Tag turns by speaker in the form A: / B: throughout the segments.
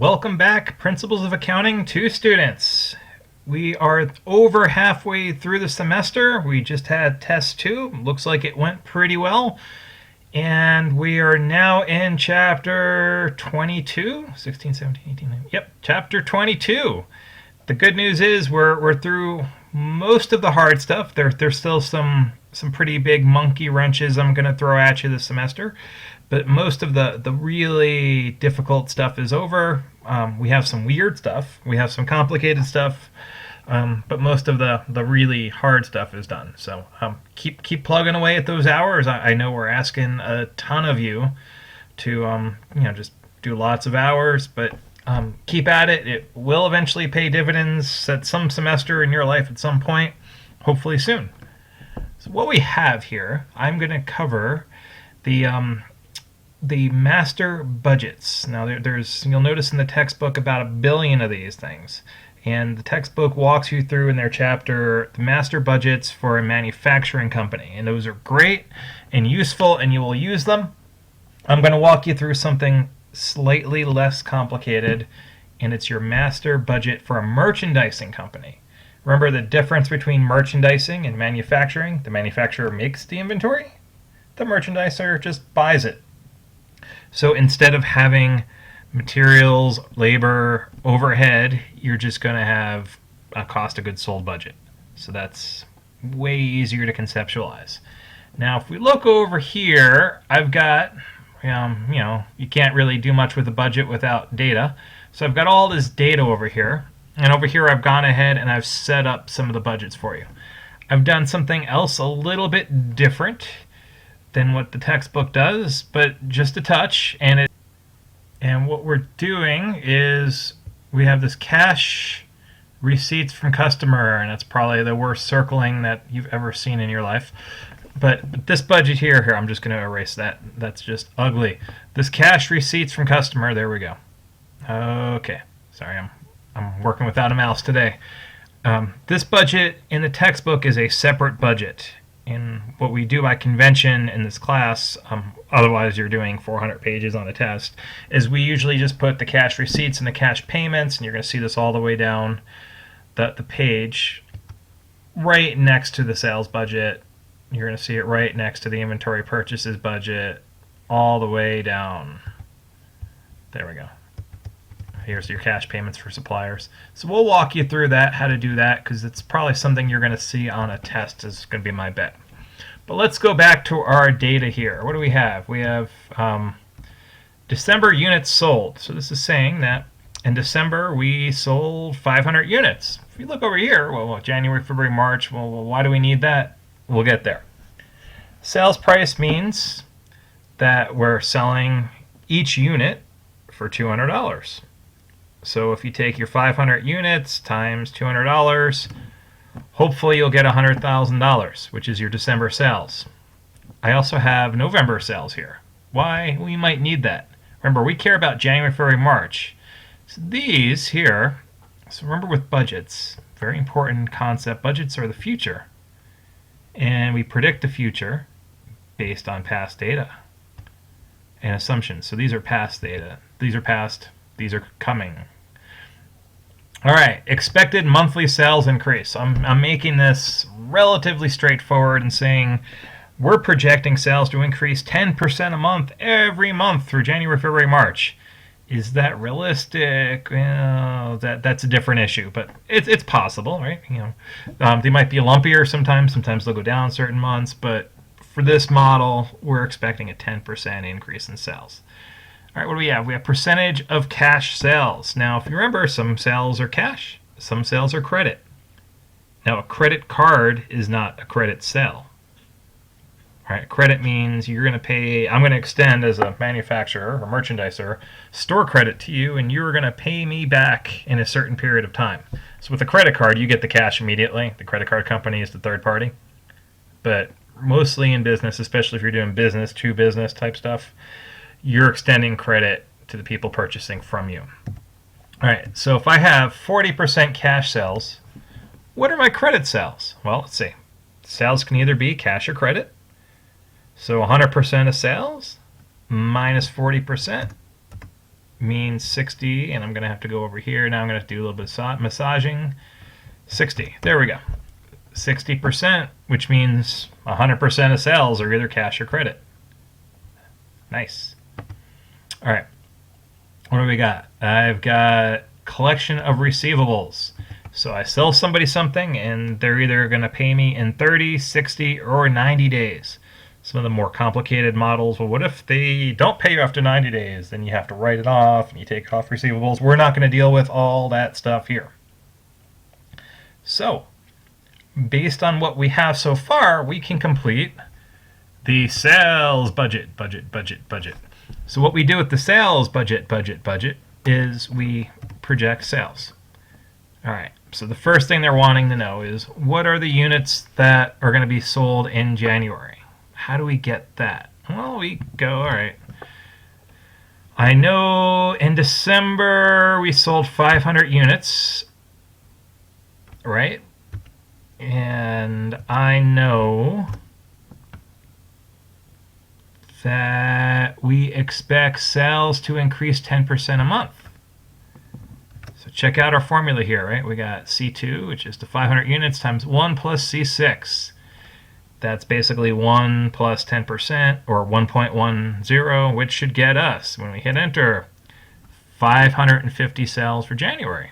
A: Welcome back, Principles of Accounting 2 students. We are over halfway through the semester. We just had test 2. Looks like it went pretty well. And we are now in chapter 22, 16, 17, 18, 19. Yep, chapter 22. The good news is we're through most of the hard stuff. There's still some pretty big monkey wrenches I'm going to throw at you this semester. But most of the really difficult stuff is over. We have some weird stuff. We have some complicated stuff. But most of the really hard stuff is done. So keep plugging away at those hours. I know we're asking a ton of you to just do lots of hours, but keep at it. It will eventually pay dividends at some semester in your life at some point, hopefully soon. So what we have here, I'm going to cover the master budgets. Now you'll notice in the textbook about 1 billion of these things. And the textbook walks you through in their chapter the master budgets for a manufacturing company. And those are great and useful and you will use them. I'm going to walk you through something slightly less complicated, and it's your master budget for a merchandising company. Remember the difference between merchandising and manufacturing? The manufacturer makes the inventory. The merchandiser just buys it. So instead of having materials, labor, overhead, you're just going to have a cost of goods sold budget. So that's way easier to conceptualize. Now, if we look over here, I've got, you can't really do much with a budget without data. So I've got all this data over here. And over here, I've gone ahead and I've set up some of the budgets for you. I've done something else a little bit different than what the textbook does, but just a touch. And what we're doing is we have this cash receipts from customer, and that's probably the worst circling that you've ever seen in your life. But this budget here, I'm just going to erase that. That's just ugly. This cash receipts from customer, there we go. Okay, sorry, I'm working without a mouse today. This budget in the textbook is a separate budget. And what we do by convention in this class, otherwise you're doing 400 pages on a test, is we usually just put the cash receipts and the cash payments, and you're going to see this all the way down the page, right next to the sales budget. You're going to see it right next to the inventory purchases budget, all the way down. There we go. Here's your cash payments for suppliers. So we'll walk you through that, how to do that, because it's probably something you're going to see on a test is going to be my bet. But let's go back to our data here. What do we have? We have December units sold. So this is saying that in December we sold 500 units. If you look over here, well, January, February, March, well, why do we need that? We'll get there. Sales price means that we're selling each unit for $200. So if you take your 500 units times $200, hopefully you'll get $100,000, which is your December sales. I also have November sales here. Why? We might need that. Remember, we care about January, February, March. So these here, so remember with budgets, very important concept, budgets are the future. And we predict the future based on past data and assumptions. So these are past data. These are past. These are coming. All right, expected monthly sales increase. I'm making this relatively straightforward and saying we're projecting sales to increase 10% a month every month through January, February, March. Is that realistic? Well, that's a different issue, but it's possible, right? They might be lumpier sometimes. Sometimes they'll go down certain months, but for this model, we're expecting a 10% increase in sales. All right, what do we have? We have percentage of cash sales. Now, if you remember, some sales are cash, some sales are credit. Now, a credit card is not a credit sale. All right, credit means you're going to pay, I'm going to extend as a manufacturer or merchandiser, store credit to you, and you're going to pay me back in a certain period of time. So with a credit card, you get the cash immediately. The credit card company is the third party. But mostly in business, especially if you're doing business to business type stuff, you're extending credit to the people purchasing from you. All right, so if I have 40% cash sales, what are my credit sales? Well, let's see. Sales can either be cash or credit. So 100% of sales minus 40%. means 60, and I'm going to have to go over here. Now I'm going to do a little bit of massaging. 60. There we go. 60%, which means 100% of sales are either cash or credit. Nice. All right. What do we got? I've got collection of receivables. So I sell somebody something, and they're either going to pay me in 30, 60, or 90 days. Some of the more complicated models, well, what if they don't pay you after 90 days? Then you have to write it off, and you take off receivables. We're not going to deal with all that stuff here. So, based on what we have so far, we can complete the sales budget. So what we do with the sales budget is we project sales. All right, so the first thing they're wanting to know is what are the units that are going to be sold in January? How do we get that? Well, we go, all right. I know in December we sold 500 units, right? And I know that we expect sales to increase 10% a month. So check out our formula here, right? We got C2, which is the 500 units times 1 plus C6. That's basically 1 plus 10%, or 1.10, which should get us, when we hit enter, 550 sales for January.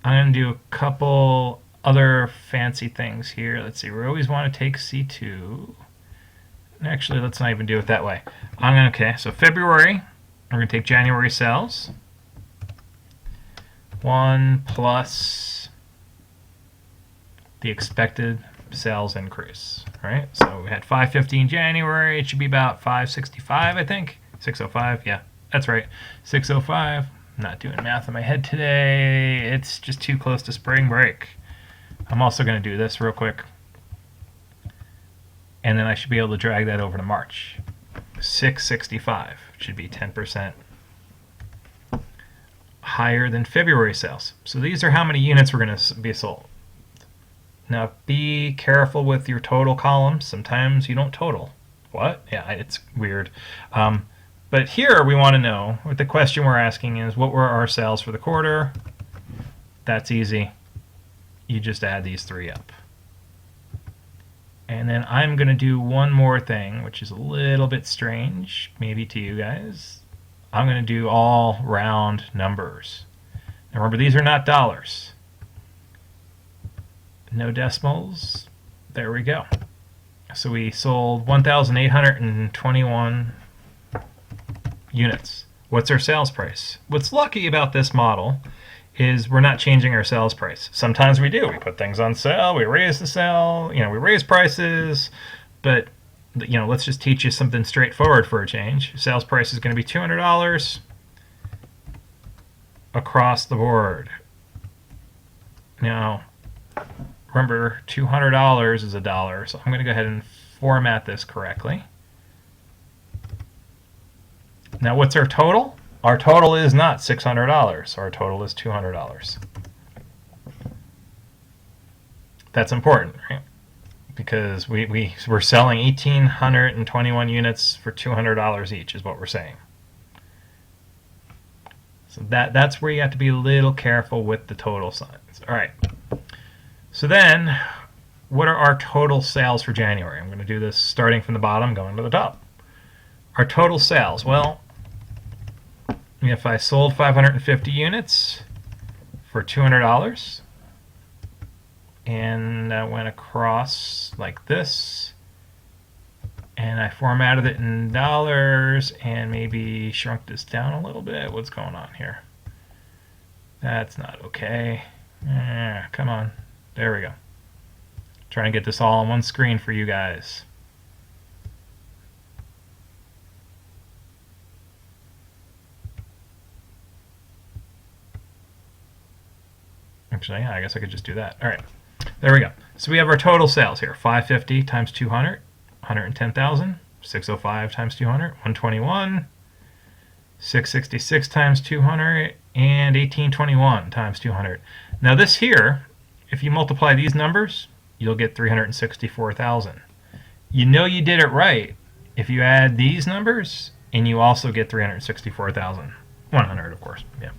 A: I'm going to do a couple other fancy things here. Let's see, we always want to take C2. Actually, let's not even do it that way. Okay, so February, we're going to take January sales. 1 plus the expected sales increase. All right, so we had 550 in January. It should be about 565, I think. 605, yeah, that's right. 605. I'm not doing math in my head today. It's just too close to spring break. I'm also going to do this real quick. And then I should be able to drag that over to March. 665 should be 10% higher than February sales. So these are how many units we're going to be sold. Now be careful with your total columns. Sometimes you don't total. What? Yeah, it's weird. But here we want to know, what the question we're asking is, what were our sales for the quarter? That's easy. You just add these three up. And then I'm going to do one more thing, which is a little bit strange, maybe to you guys. I'm going to do all round numbers. Now remember, these are not dollars. No decimals. There we go. So we sold 1,821 units. What's our sales price? What's lucky about this model is we're not changing our sales price. Sometimes we do. We put things on sale, we raise the sale, we raise prices, but let's just teach you something straightforward for a change. Sales price is going to be $200 across the board. Now, remember, $200 is a dollar, so I'm going to go ahead and format this correctly. Now, what's our total? Our total is not $600. Our total is $200. That's important, right? Because we're selling 1,821 units for $200 each is what we're saying. So that's where you have to be a little careful with the total signs. All right. So then, what are our total sales for January? I'm going to do this starting from the bottom, going to the top. Our total sales, well, if I sold 550 units for $200 and I went across like this and I formatted it in dollars and maybe shrunk this down a little bit, what's going on here? That's not okay. Come on. There we go. Trying to get this all on one screen for you guys. Actually, yeah, I guess I could just do that. All right, there we go. So we have our total sales here. 550 times 200, 110,000. 605 times 200, 121. 666 times 200, and 1821 times 200. Now this here, if you multiply these numbers, you'll get 364,000. You know you did it right if you add these numbers and you also get 364,000. 100, of course. Yeah.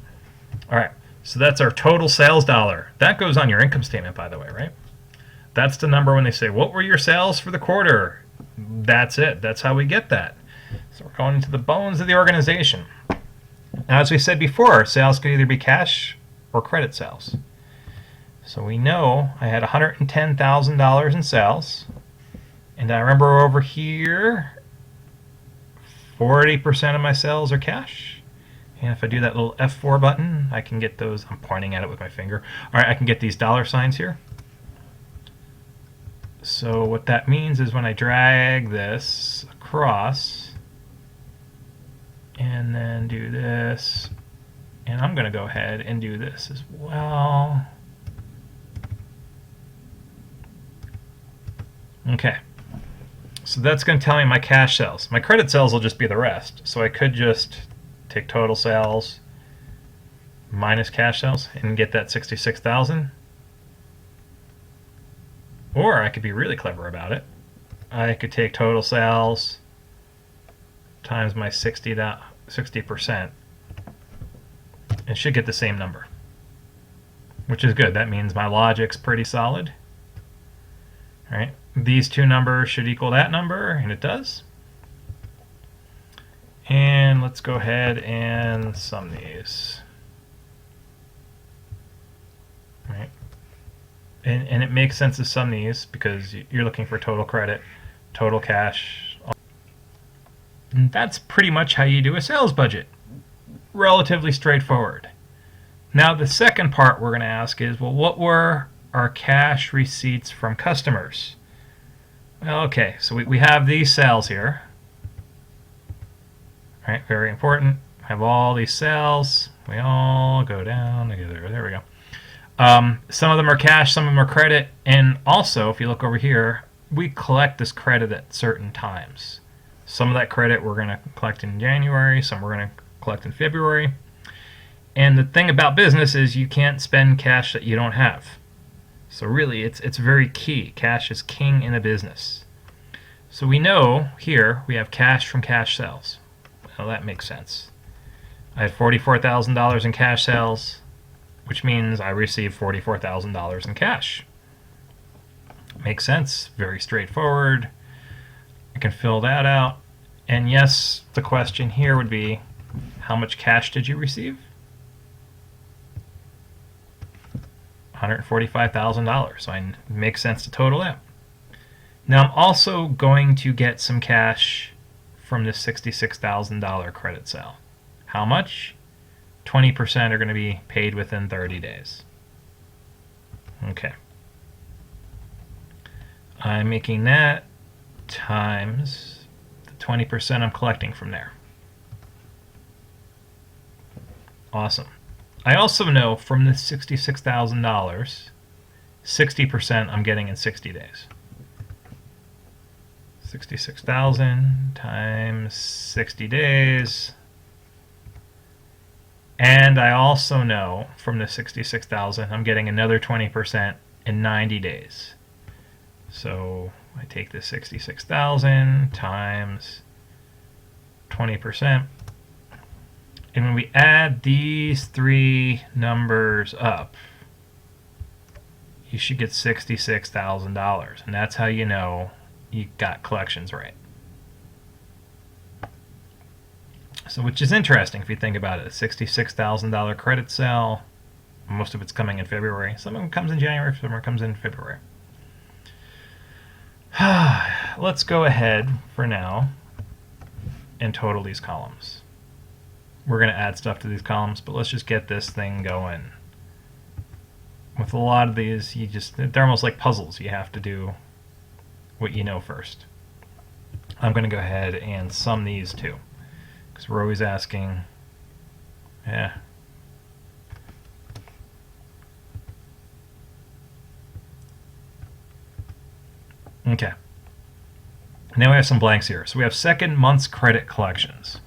A: All right. So that's our total sales dollar. That goes on your income statement, by the way, right? That's the number when they say, what were your sales for the quarter? That's it. That's how we get that. So we're going into the bones of the organization. Now, as we said before, sales could either be cash or credit sales. So we know I had $110,000 in sales. And I remember over here, 40% of my sales are cash. And if I do that little F4 button, I can get those. I'm pointing at it with my finger. All right, I can get these dollar signs here. So what that means is when I drag this across and then do this, and I'm going to go ahead and do this as well. Okay. So that's going to tell me my cash sales. My credit sales will just be the rest. So I could just take total sales minus cash sales and get that 66,000. Or I could be really clever about it. I could take total sales times my 60% and should get the same number, which is good. That means my logic's pretty solid. All right. These two numbers should equal that number, and it does. And let's go ahead and sum these. All right. And it makes sense to sum these because you're looking for total credit, total cash. And that's pretty much how you do a sales budget. Relatively straightforward. Now the second part we're going to ask is, well, what were our cash receipts from customers? Well, okay, so we have these sales here. All right, very important. Have all these sales. We all go down together. There we go. Some of them are cash, some of them are credit, and also, if you look over here, we collect this credit at certain times. Some of that credit we're going to collect in January, some we're going to collect in February. And the thing about business is you can't spend cash that you don't have. So really, it's very key. Cash is king in a business. So we know here we have cash from cash sales. Well, that makes sense. I had $44,000 in cash sales, which means I received $44,000 in cash. Makes sense. Very straightforward. I can fill that out. And yes, the question here would be, how much cash did you receive? $145,000. So it makes sense to total that. Now I'm also going to get some cash from this $66,000 credit sale. How much? 20% are going to be paid within 30 days. Okay. I'm making that times the 20% I'm collecting from there. Awesome. I also know from the $66,000, 60% I'm getting in 60 days. 66,000 times 60 days. And I also know from the 66,000 I'm getting another 20% in 90 days. So I take the 66,000 times 20%. And when we add these three numbers up, you should get $66,000. And that's how you know you got collections right. So, which is interesting if you think about it. A $66,000 credit sale, most of it's coming in February. Some of it comes in January, some of it comes in February. Let's go ahead for now and total these columns. We're going to add stuff to these columns, but let's just get this thing going. With a lot of these, they're almost like puzzles. You have to do what you know first. I'm going to go ahead and sum these two, because we're always asking, yeah. Okay. Now we have some blanks here. So we have second month's credit collections.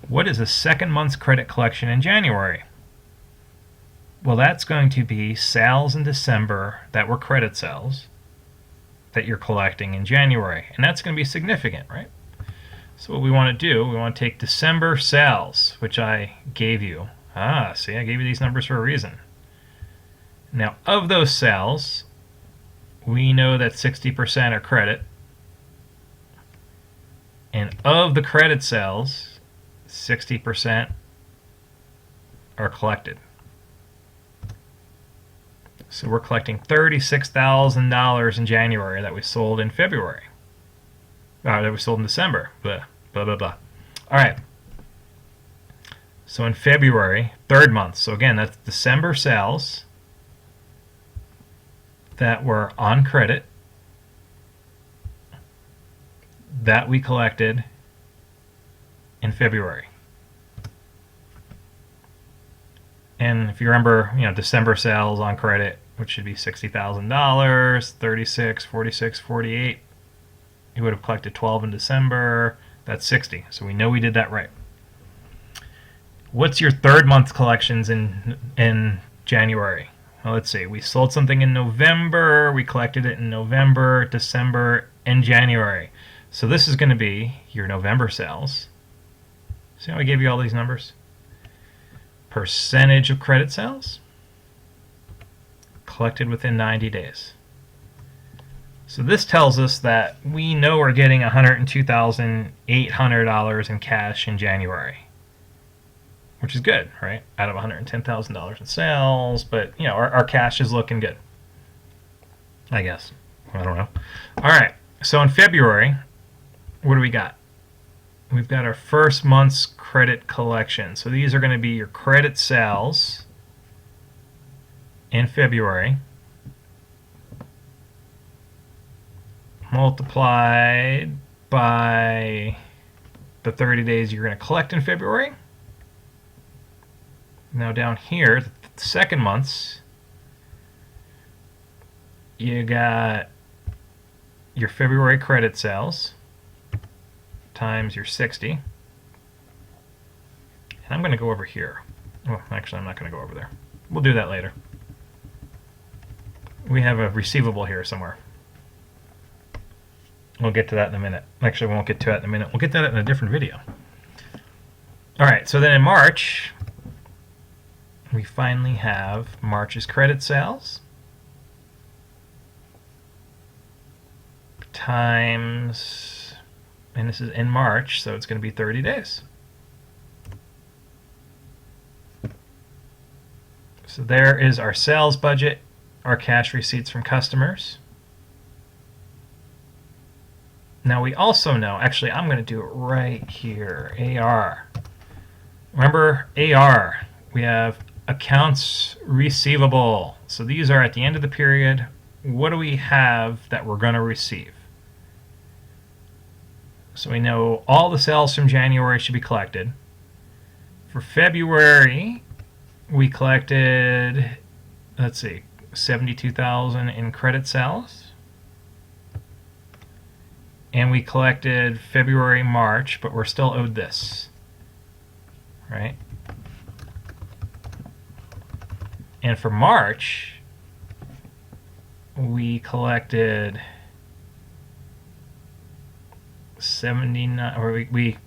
A: What is a second month's credit collection in January? Well, that's going to be sales in December that were credit sales that you're collecting in January. And that's going to be significant, right? So what we want to do, we want to take December sales, which I gave you. See, I gave you these numbers for a reason. Now, of those sales, we know that 60% are credit. And of the credit sales, 60% are collected. So we're collecting $36,000 in January that we sold in February. That we sold in December. Blah, blah, blah, blah. All right. So in February, third month. So again, that's December sales that were on credit that we collected in February. And if you remember, December sales on credit, which should be $60,000, 36, 46, 48. You would have collected 12 in December. That's 60. So we know we did that right. What's your third month collections in January? Well, let's see. We sold something in November. We collected it in November, December, and January. So this is going to be your November sales. See how I gave you all these numbers? Percentage of credit sales collected within 90 days. So this tells us that we know we're getting $102,800 in cash in January, which is good, right? Out of $110,000 in sales, but our cash is looking good, I guess. I don't know. All right, so in February, what do we got? We've got our first month's credit collection. So these are going to be your credit sales in February multiplied by the 30 days you're going to collect in February. Now down here, the second month's, you got your February credit sales times your 60. And I'm going to go over here. Well, actually, I'm not going to go over there. We'll do that later. We have a receivable here somewhere. We'll get to that in a minute. Actually, we won't get to that in a minute. We'll get to that in a different video. All right, so then in March, we finally have March's credit sales times, and this is in March, so it's going to be 30 days. So there is our sales budget, our cash receipts from customers. Now we also know, actually I'm going to do it right here, AR. Remember AR, we have accounts receivable. So these are at the end of the period. What do we have that we're going to receive? So we know all the sales from January should be collected. For February, we collected, let's see, $72,000 in credit sales. And we collected February, March, but we're still owed this, right? And for March, we collected 79, or we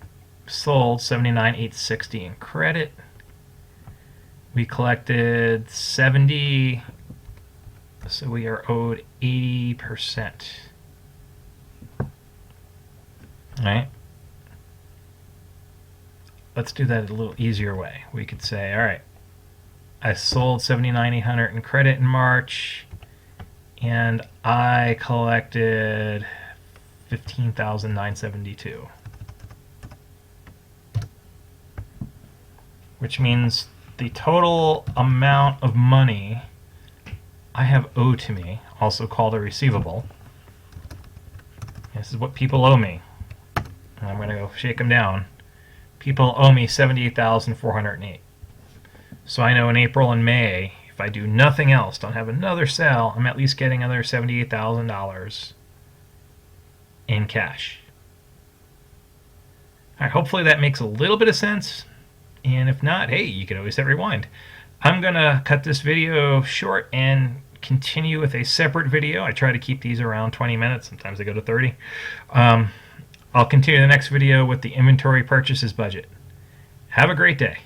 A: sold 79,860 in credit. We collected 70, so we are owed 80%. All right. Let's do that a little easier way. We could say, all right, I sold 79,800 in credit in March, and I collected 15,972, which means the total amount of money I have owed to me, also called a receivable. This is what people owe me. And I'm going to go shake them down. People owe me $78,408. So I know in April and May, if I do nothing else, don't have another sale, I'm at least getting another $78,000 in cash. All right, hopefully that makes a little bit of sense. And if not, hey, you can always hit rewind. I'm going to cut this video short and continue with a separate video. I try to keep these around 20 minutes. Sometimes I go to 30. I'll continue the next video with the inventory purchases budget. Have a great day.